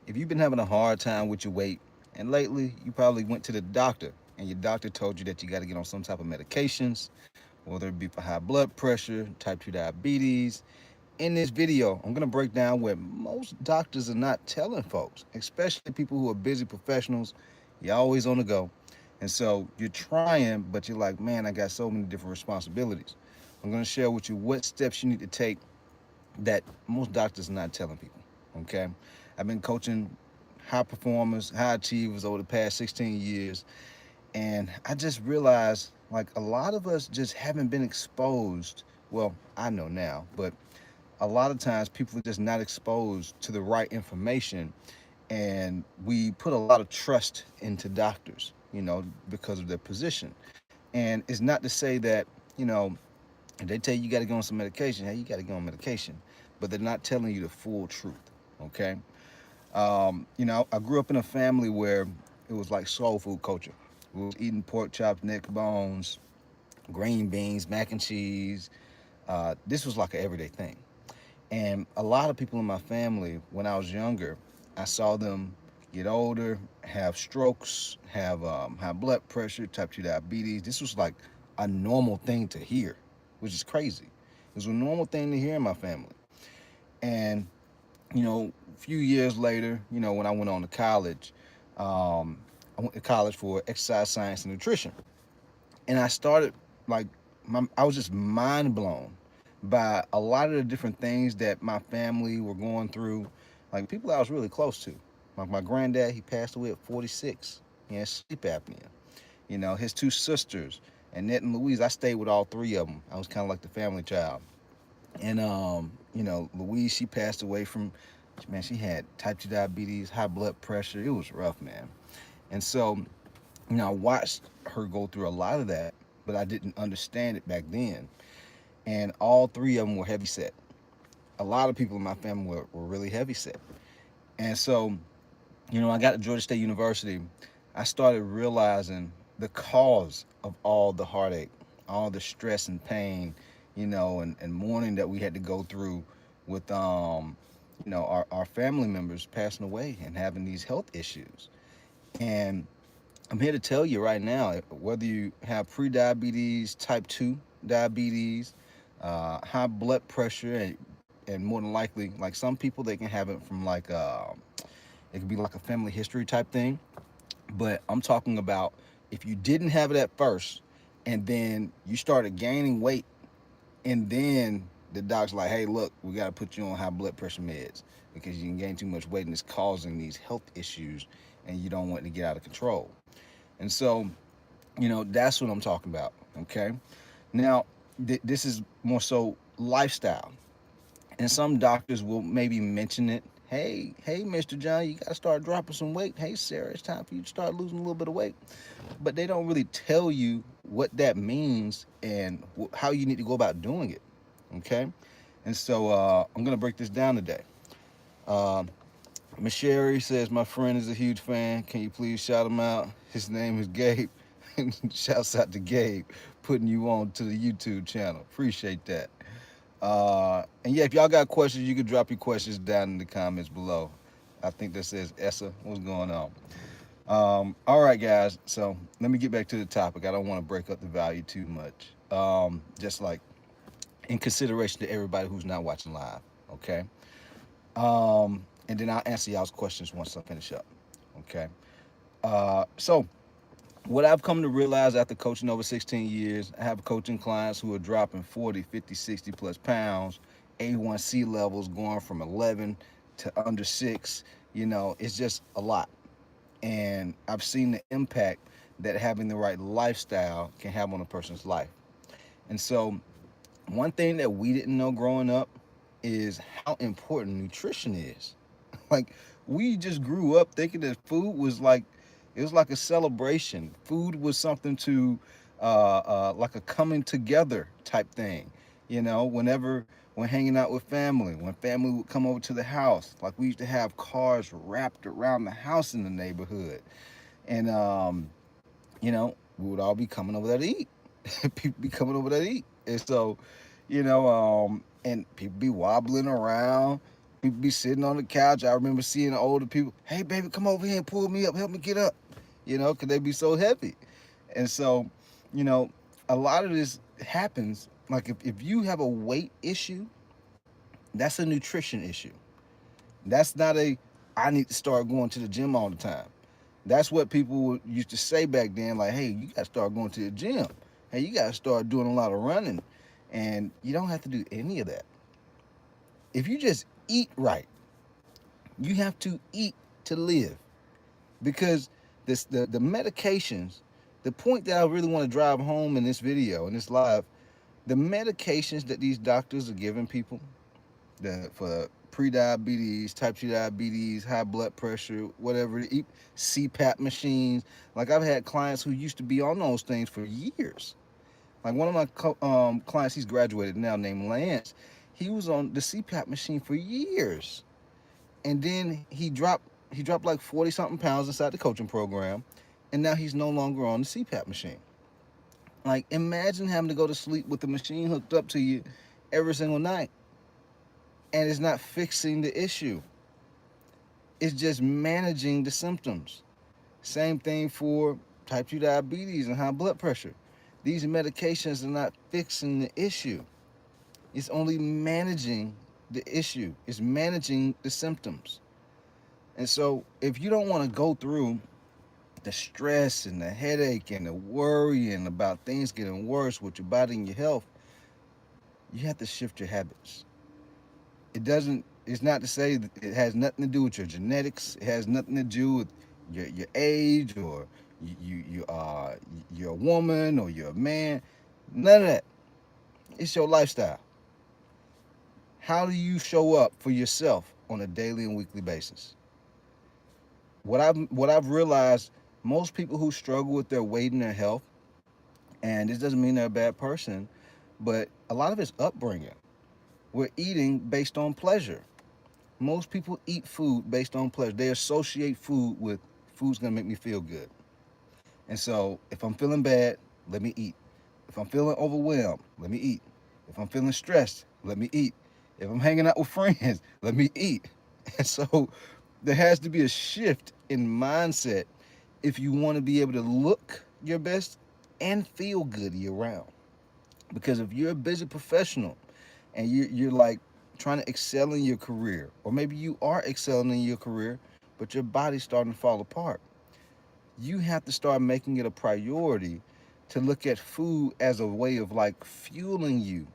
If you've been having a hard time with your weight, and lately you probably went to the doctor and your doctor told you that you got to get on some type of medications, whether it be for high blood pressure, type 2 diabetes. In this video, I'm going to break down what most doctors are not telling folks, especially people who are busy professionals. You're always on the go. And so you're trying, but you're like, man, I got so many different responsibilities. I'm going to share with you what steps you need to take that most doctors are not telling people. Okay, I've been coaching high performers, high achievers over the past 16 years, and I just realized like a lot of us just haven't been exposed. Well, I know now, but a lot of times people are just not exposed to the right information, and we put a lot of trust into doctors, because of their position. And it's not to say that, you know, if they tell you you got to go on some medication, hey, you got to go on medication, but they're not telling you the full truth. Okay. I grew up in a family where it was like soul food culture. We was eating pork chops, neck bones, green beans, mac and cheese. This was like an everyday thing. And a lot of people in my family, when I was younger, I saw them get older, have strokes, have high blood pressure, type 2 diabetes. This was like a normal thing to hear, which is crazy. It was a normal thing to hear in my family. And, a few years later, when I went on to college, I went to college for exercise science and nutrition. And I started like I was just mind blown by a lot of the different things that my family were going through, like people I was really close to. Like my granddad, he passed away at 46. He had sleep apnea. His two sisters, Annette and Louise, I stayed with all three of them. I was kind of like the family child. And Louise, she passed away from, man, she had type 2 diabetes, high blood pressure. It was rough, man. And so, I watched her go through a lot of that, but I didn't understand it back then. And all three of them were heavy set. A lot of people in my family were really heavy set. And so, I got to Georgia State University. I started realizing the cause of all the heartache, all the stress and pain, and mourning that we had to go through with, our family members passing away and having these health issues. And I'm here to tell you right now, whether you have pre-diabetes, type 2 diabetes, high blood pressure, and more than likely, like some people, they can have it from like, it could be like a family history type thing. But I'm talking about if you didn't have it at first and then you started gaining weight, and then the doc's like, hey, look, we got to put you on high blood pressure meds because you can gain too much weight and it's causing these health issues and you don't want it to get out of control. And so, that's what I'm talking about. Okay. Now, this is more so lifestyle. And some doctors will maybe mention it. Hey, Mr. John, you got to start dropping some weight. Hey, Sarah, it's time for you to start losing a little bit of weight. But they don't really tell you what that means and how you need to go about doing it. Okay. And so I'm going to break this down today. Uh, Miss Sherry says, my friend is a huge fan. Can you please shout him out? His name is Gabe. Shouts out to Gabe, putting you on to the YouTube channel. Appreciate that. And yeah, if y'all got questions, you can drop your questions down in the comments below. I think that says Essa. What's going on? All right, guys. So let me get back to the topic. I don't want to break up the value too much. Just like in consideration to everybody who's not watching live. Okay. And then I'll answer y'all's questions once I finish up. Okay. So what I've come to realize after coaching over 16 years, I have coaching clients who are dropping 40, 50, 60 plus pounds, A1C levels going from 11 to under 6. It's just a lot. And I've seen the impact that having the right lifestyle can have on a person's life. And so, one thing that we didn't know growing up is how important nutrition is. Like, we just grew up thinking that food was like, it was like a celebration. Food was something to like a coming together type thing. Whenever when hanging out with family, when family would come over to the house, like we used to have cars wrapped around the house in the neighborhood. And we would all be coming over there to eat. People be coming over there to eat. And so, and people be wobbling around. People be sitting on the couch. I remember seeing older people, hey, baby, come over here and pull me up. Help me get up. Because they be so heavy. And so, you know, a lot of this happens. Like if you have a weight issue, that's a nutrition issue. That's not a, I need to start going to the gym all the time. That's what people used to say back then, like, hey, you got to start going to the gym. Hey, you got to start doing a lot of running. And you don't have to do any of that. If you just eat right, you have to eat to live. Because the medications, the point that I really want to drive home in this video, in this live, the medications that these doctors are giving people for pre-diabetes, type 2 diabetes, high blood pressure, whatever, CPAP machines. Like I've had clients who used to be on those things for years. Like one of my clients, he's graduated now, named Lance. He was on the CPAP machine for years, and then he dropped like 40 something pounds inside the coaching program, and now he's no longer on the CPAP machine. Like imagine having to go to sleep with the machine hooked up to you every single night, and it's not fixing the issue. It's just managing the symptoms. Same thing for type 2 diabetes and high blood pressure. These medications are not fixing the issue. It's only managing the issue. It's managing the symptoms. And so if you don't want to go through the stress and the headache and the worrying about things getting worse with your body and your health, you have to shift your habits. It's not to say that it has nothing to do with your genetics. It has nothing to do with your age, or you're a woman or you're a man. None of that. It's your lifestyle. How do you show up for yourself on a daily and weekly basis? What I've realized, most people who struggle with their weight and their health, and this doesn't mean they're a bad person, but a lot of it's upbringing. We're eating based on pleasure. Most people eat food based on pleasure. They associate food with, food's gonna make me feel good. And so if I'm feeling bad, let me eat. If I'm feeling overwhelmed, let me eat. If I'm feeling stressed, let me eat. If I'm hanging out with friends, let me eat. And so there has to be a shift in mindset if you want to be able to look your best and feel good year round. Because if you're a busy professional and you're like trying to excel in your career, or maybe you are excelling in your career, but your body's starting to fall apart, you have to start making it a priority to look at food as a way of like fueling you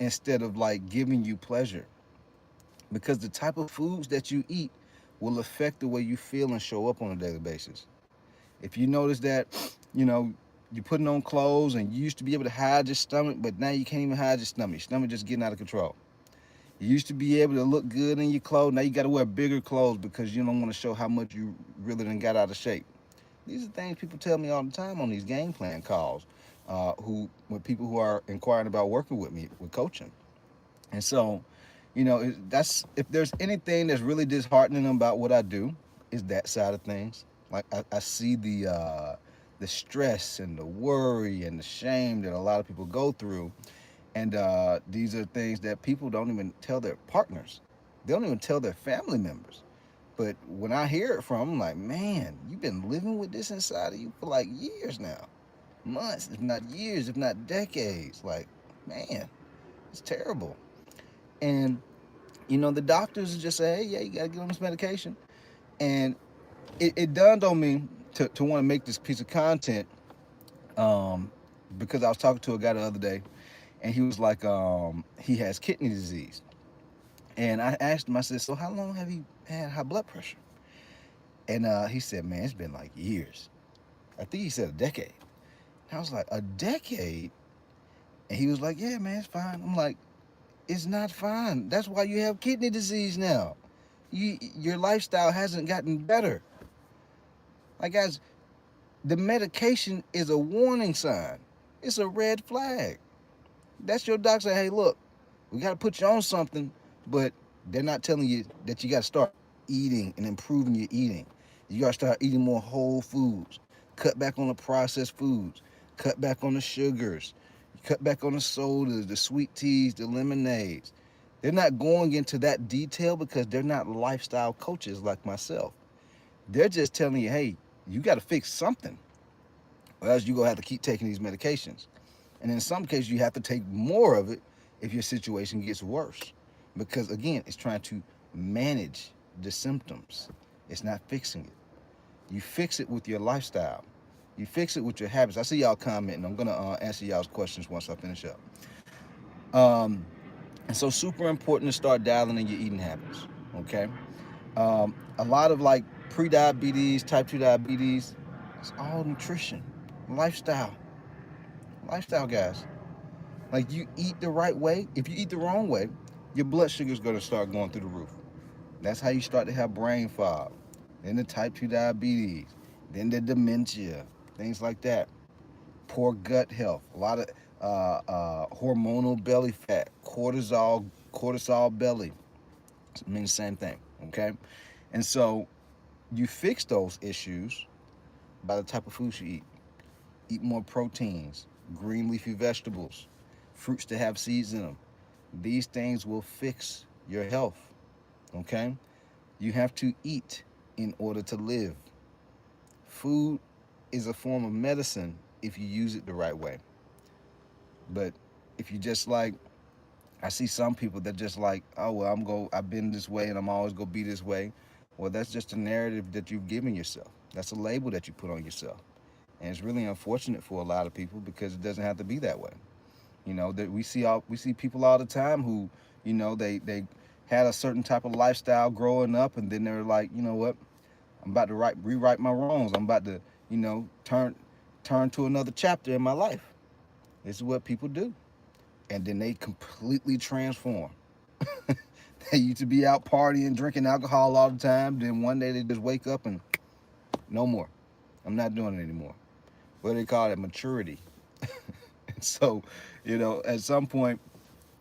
instead of like giving you pleasure. Because the type of foods that you eat will affect the way you feel and show up on a daily basis. If you notice that, you know, you're putting on clothes and you used to be able to hide your stomach, but now you can't even hide your stomach. Your stomach just getting out of control. You used to be able to look good in your clothes. Now you got to wear bigger clothes because you don't want to show how much you really done got out of shape. These are things people tell me all the time on these game plan calls, with people who are inquiring about working with me with coaching. And so, that's, if there's anything that's really disheartening about what I do, is that side of things. Like I see the stress and the worry and the shame that a lot of people go through, and these are things that people don't even tell their partners. They don't even tell their family members. But when I hear it from them, I'm like, man, you've been living with this inside of you for like years now, months, if not years, if not decades. Like, man, it's terrible. And the doctors just say, hey, yeah, you got to get on this medication. And it dawned on me to want to make this piece of content, um, because I was talking to a guy the other day, and he was like, he has kidney disease. And I asked him, I said, so how long have you had high blood pressure? And he said, man, it's been like years. I think he said a decade. And I was like, a decade? And he was like, yeah, man, it's fine. I'm like, it's not fine. That's why you have kidney disease now. Your lifestyle hasn't gotten better. Like, guys, the medication is a warning sign. It's a red flag. That's your doctor saying, hey, look, we got to put you on something, but they're not telling you that you got to start eating and improving your eating. You got to start eating more whole foods. Cut back on the processed foods. Cut back on the sugars. Cut back on the sodas, the sweet teas, the lemonades. They're not going into that detail because they're not lifestyle coaches like myself. They're just telling you, hey, you got to fix something, or else you're going to have to keep taking these medications. And in some cases, you have to take more of it if your situation gets worse. Because again, it's trying to manage the symptoms, it's not fixing it. You fix it with your lifestyle. You fix it with your habits. I see y'all commenting. I'm gonna answer y'all's questions once I finish up. Um, and so, super important to start dialing in your eating habits. Okay. A lot of like pre-diabetes, type 2 diabetes, it's all nutrition, lifestyle, guys. Like you eat the right way. If you eat the wrong way, your blood sugar is gonna start going through the roof. That's how you start to have brain fog, then the type 2 diabetes, then the dementia, things like that. Poor gut health, a lot of hormonal belly fat, cortisol belly. It means the same thing, okay? And so you fix those issues by the type of foods you eat. Eat more proteins, green leafy vegetables, fruits that have seeds in them. These things will fix your health, okay? You have to eat in order to live. Food is a form of medicine if you use it the right way. But if you just like, I see some people that just like, oh well, I've been this way and I'm always gonna be this way. Well, that's just a narrative that you've given yourself. That's a label that you put on yourself, and it's really unfortunate for a lot of people because it doesn't have to be that way. You know that we see people all the time who, they had a certain type of lifestyle growing up, and then they're like, you know what, I'm about to rewrite my wrongs. I'm about to, turn to another chapter in my life. This is what people do, and then they completely transform. They used to be out partying, drinking alcohol all the time. Then one day they just wake up and no more. I'm not doing it anymore. What do they call it? Maturity. And so, at some point,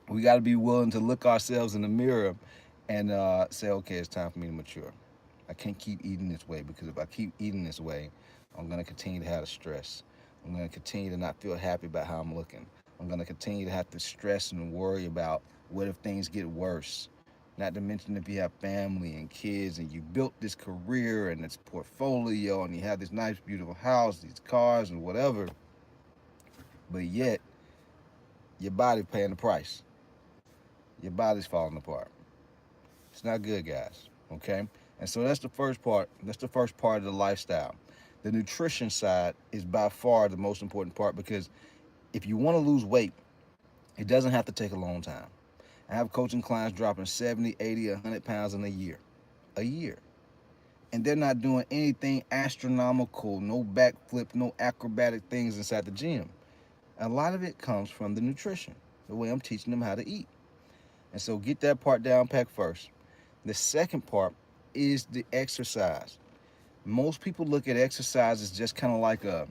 we got to be willing to look ourselves in the mirror and say, okay, it's time for me to mature. I can't keep eating this way because if I keep eating this way, I'm going to continue to have the stress. I'm going to continue to not feel happy about how I'm looking. I'm going to continue to have to stress and worry about what if things get worse. Not to mention if you have family and kids and you built this career and this portfolio and you have this nice, beautiful house, these cars and whatever, but yet your body paying the price. Your body's falling apart. It's not good, guys. Okay? And so that's the first part. That's the first part of the lifestyle. The nutrition side is by far the most important part because if you want to lose weight, it doesn't have to take a long time. I have coaching clients dropping 70, 80, 100 pounds in a year. A year. And they're not doing anything astronomical, no backflip, no acrobatic things inside the gym. A lot of it comes from the nutrition, the way I'm teaching them how to eat. And so get that part down packed first. The second part is the exercise. Most people look at exercise as just kind of like a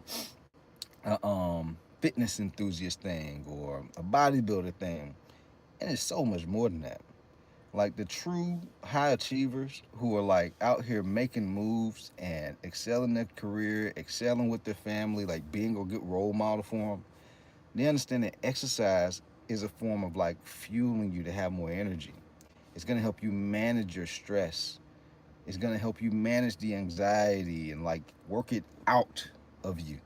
fitness enthusiast thing or a bodybuilder thing. And it's so much more than that. Like the true high achievers who are like out here making moves and excelling their career, excelling with their family, like being a good role model for them, they understand that exercise is a form of like fueling you to have more energy. It's going to help you manage your stress. It's going to help you manage the anxiety and like work it out of you.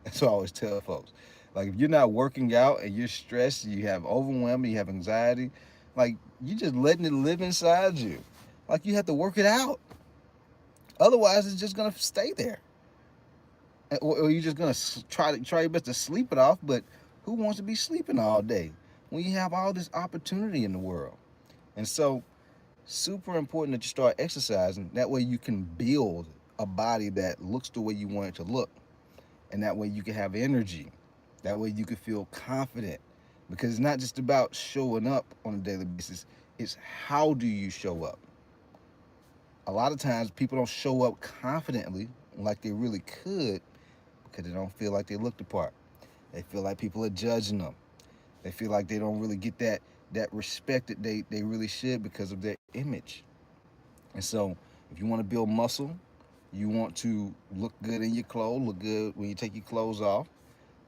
That's what I always tell folks. Like if you're not working out and you're stressed, you have overwhelm, you have anxiety, like you just letting it live inside you. Like you have to work it out. Otherwise, it's just gonna stay there, or you're just gonna try your best to sleep it off. But who wants to be sleeping all day when you have all this opportunity in the world? And so, super important that you start exercising. That way, you can build a body that looks the way you want it to look, and that way you can have energy. That way you can feel confident, because it's not just about showing up on a daily basis. It's how do you show up. A lot of times people don't show up confidently like they really could because they don't feel like they look the part. They feel like people are judging them. They feel like they don't really get that respect that they really should because of their image. And so if you want to build muscle, you want to look good in your clothes, look good when you take your clothes off,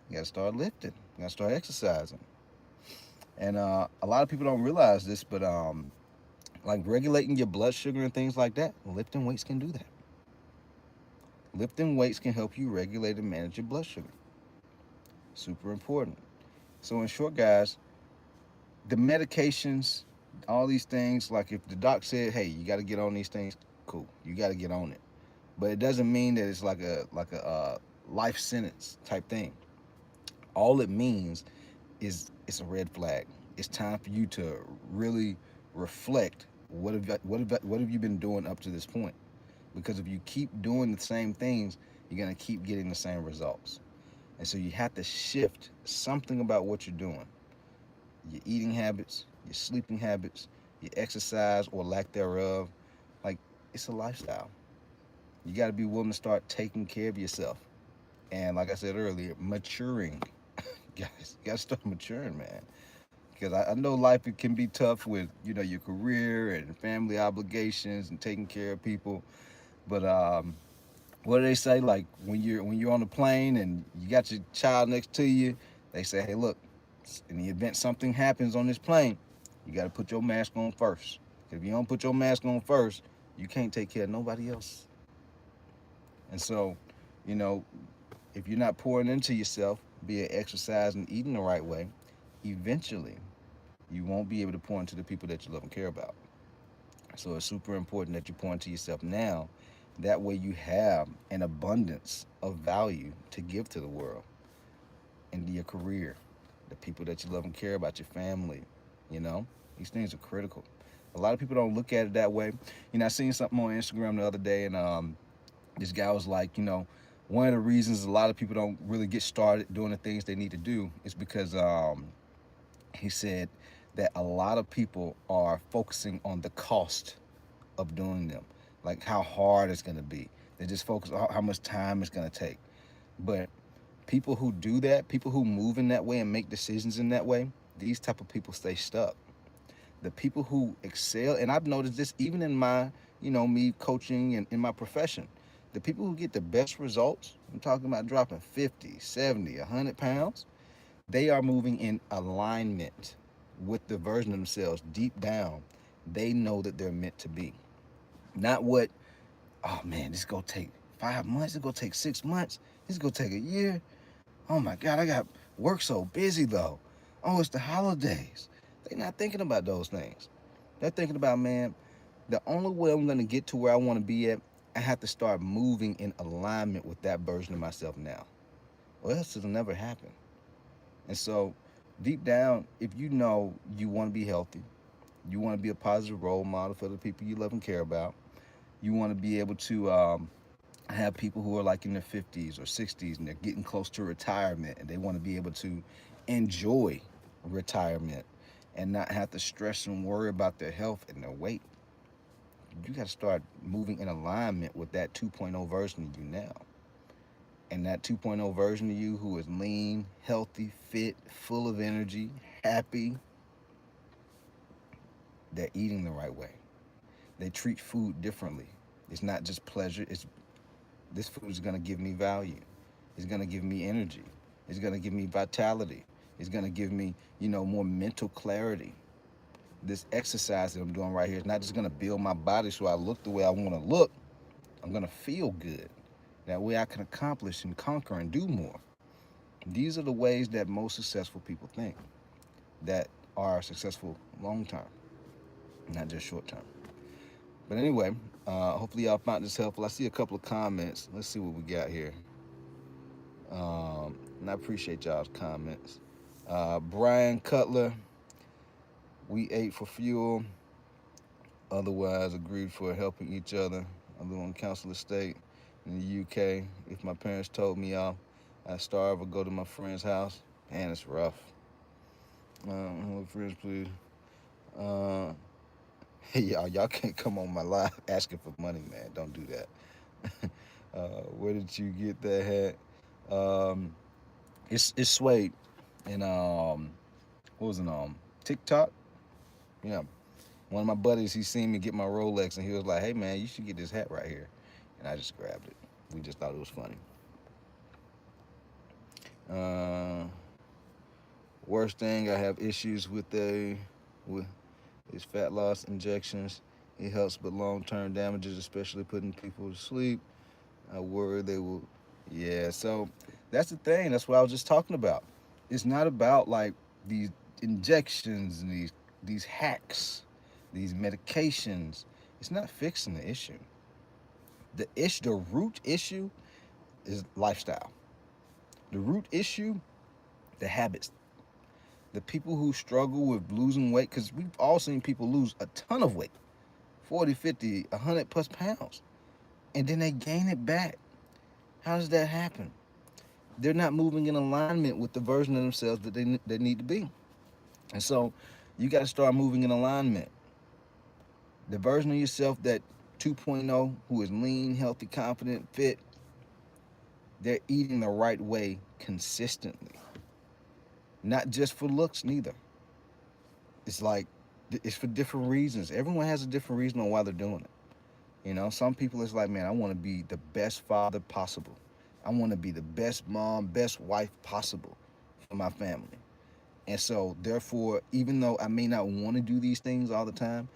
you got to start lifting. You got to start exercising. And a lot of people don't realize this, but like regulating your blood sugar and things like that, lifting weights can do that. Lifting weights can help you regulate and manage your blood sugar. Super important. So, in short, guys, the medications, all these things, like if the doc said, "Hey, you got to get on these things," cool, you got to get on it. But it doesn't mean that it's like a life sentence type thing. All it means is it's a red flag. It's time for you to really reflect what have you been doing up to this point? Because if you keep doing the same things, you're gonna keep getting the same results. And so you have to shift something about what you're doing. Your eating habits, your sleeping habits, your exercise or lack thereof. Like, it's a lifestyle. You got to be willing to start taking care of yourself. And like I said earlier, maturing. Guys, you got to start maturing, man. Because I know life it can be tough with your career and family obligations and taking care of people. But what do they say? Like when you're on the plane and you got your child next to you, they say, "Hey, look, in the event something happens on this plane, you got to put your mask on first. If you don't put your mask on first, you can't take care of nobody else." And so, you know, if you're not pouring into yourself, be it exercise and eating the right way, eventually you won't be able to pour into the people that you love and care about. So it's super important that you pour into yourself now. That way you have an abundance of value to give to the world, into your career, the people that you love and care about, your family. You know, these things are critical. A lot of people don't look at it that way. I seen something on Instagram the other day, and this guy was like, one of the reasons a lot of people don't really get started doing the things they need to do is because he said that a lot of people are focusing on the cost of doing them, like how hard it's going to be. They just focus on how much time it's going to take. But people who do that, people who move in that way and make decisions in that way, these type of people stay stuck. The people who excel, and I've noticed this even in my, me coaching and in my profession, the people who get the best results, I'm talking about dropping 50, 70, 100 pounds, they are moving in alignment with the version of themselves deep down. They know that they're meant to be. Not what, oh man, this is going to take 5 months, it's going to take 6 months, this is going to take a year. Oh my God, I got work so busy though. Oh, it's the holidays. They're not thinking about those things. They're thinking about, man, the only way I'm going to get to where I want to be at, I have to start moving in alignment with that version of myself now. Or else it'll never happen. And so, deep down, if you know you want to be healthy, you want to be a positive role model for the people you love and care about, you want to be able to have people who are like in their 50s or 60s and they're getting close to retirement and they want to be able to enjoy retirement and not have to stress and worry about their health and their weight. You got to start moving in alignment with that 2.0 version of you now. And that 2.0 version of you who is lean, healthy, fit, full of energy, happy, they're eating the right way. They treat food differently. It's not just pleasure, it's this food is going to give me value. It's going to give me energy. It's going to give me vitality. It's going to give me, more mental clarity. This exercise that I'm doing right here is not just going to build my body so I look the way I want to look. I'm going to feel good. That way I can accomplish and conquer and do more. These are the ways that most successful people think that are successful long term, not just short term. But anyway, hopefully y'all found this helpful. I see a couple of comments. Let's see what we got here. And I appreciate y'all's comments. Brian Cutler, we ate for fuel, otherwise agreed for helping each other. I live on Council Estate in the UK. If my parents told me off, I'd starve or go to my friend's house. Man, it's rough. Friends, please. Uh, hey, y'all can't come on my live asking for money, man. Don't do that. Where did you get that hat? It's suede, and what was it, TikTok? Yeah. One of my buddies, he seen me get my Rolex, and he was like, "Hey man, you should get this hat right here," and I just grabbed it. We just thought it was funny. Uh, Worst thing, I have issues with is fat loss injections. It helps, but long-term damages, especially putting people to sleep. I worry they will. Yeah, so that's the thing. That's what I was just talking about. It's not about like these injections and these hacks, these medications. It's not fixing the issue. The root issue is lifestyle. The root issue, the habits. The people who struggle with losing weight, because we've all seen people lose a ton of weight, 40, 50, 100 plus pounds, and then they gain it back. How does that happen? They're not moving in alignment with the version of themselves that they need to be. And so you got to start moving in alignment. The version of yourself that 2.0, who is lean, healthy, confident, fit, they're eating the right way consistently. Not just for looks, neither. It's like, it's for different reasons. Everyone has a different reason on why they're doing it. You know, some people it's like, man, I want to be the best father possible. I want to be the best mom, best wife possible for my family. And so, therefore, even though I may not want to do these things all the time,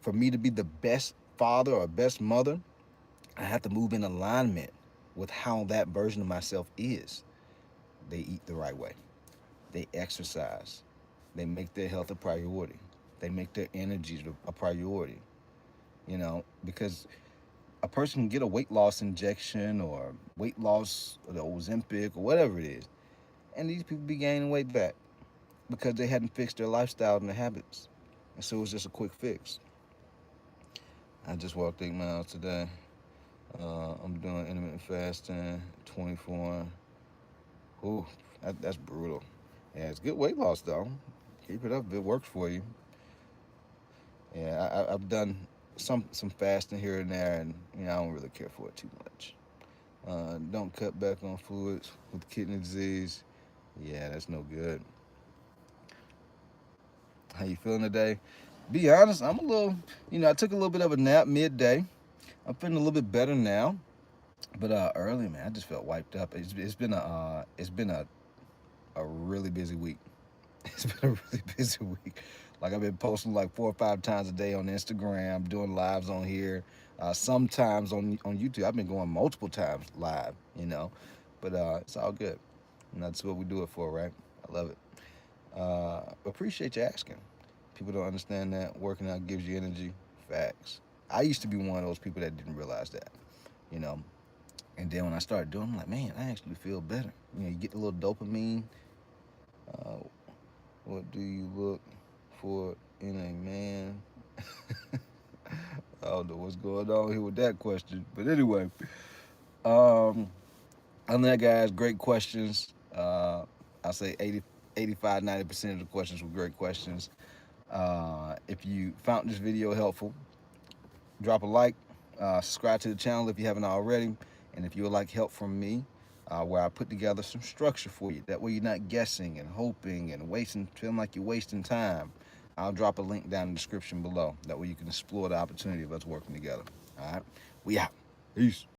for me to be the best father or best mother, I have to move in alignment with how that version of myself is. They eat the right way, they exercise, they make their health a priority, they make their energy a priority, you know, because a person can get a weight loss injection or weight loss or the Ozempic or whatever it is, and these people be gaining weight back because they hadn't fixed their lifestyle and their habits. And so it's just a quick fix. I just walked 8 miles today. I'm doing intermittent fasting, 24. Ooh, that's brutal. Yeah, it's good weight loss though. Keep it up if it works for you. Yeah, I've done some fasting here and there, and you know I don't really care for it too much. Don't cut back on fluids with kidney disease. Yeah, that's no good. How you feeling today? Be honest, I'm a little, I took a little bit of a nap midday. I'm feeling a little bit better now, but early, man, I just felt wiped up. It's been a really busy week. It's been a really busy week. Like I've been posting like 4 or 5 times a day on Instagram, doing lives on here, sometimes on YouTube. I've been going multiple times live, but it's all good. And that's what we do it for, right? I love it. Appreciate you asking. People don't understand that working out gives you energy. Facts. I used to be one of those people that didn't realize that, you know. And then when I started doing it, I'm like, man, I actually feel better. You get a little dopamine. Uh, what do you look for in a man? I don't know what's going on here with that question. But anyway, other than that, guys, great questions. I'll say 85, 90% of the questions were great questions. If you found this video helpful, drop a like, subscribe to the channel if you haven't already, and if you would like help from me, where I put together some structure for you, that way you're not guessing and hoping and feeling like you're wasting time, I'll drop a link down in the description below. That way you can explore the opportunity of us working together. All right, we out. Peace.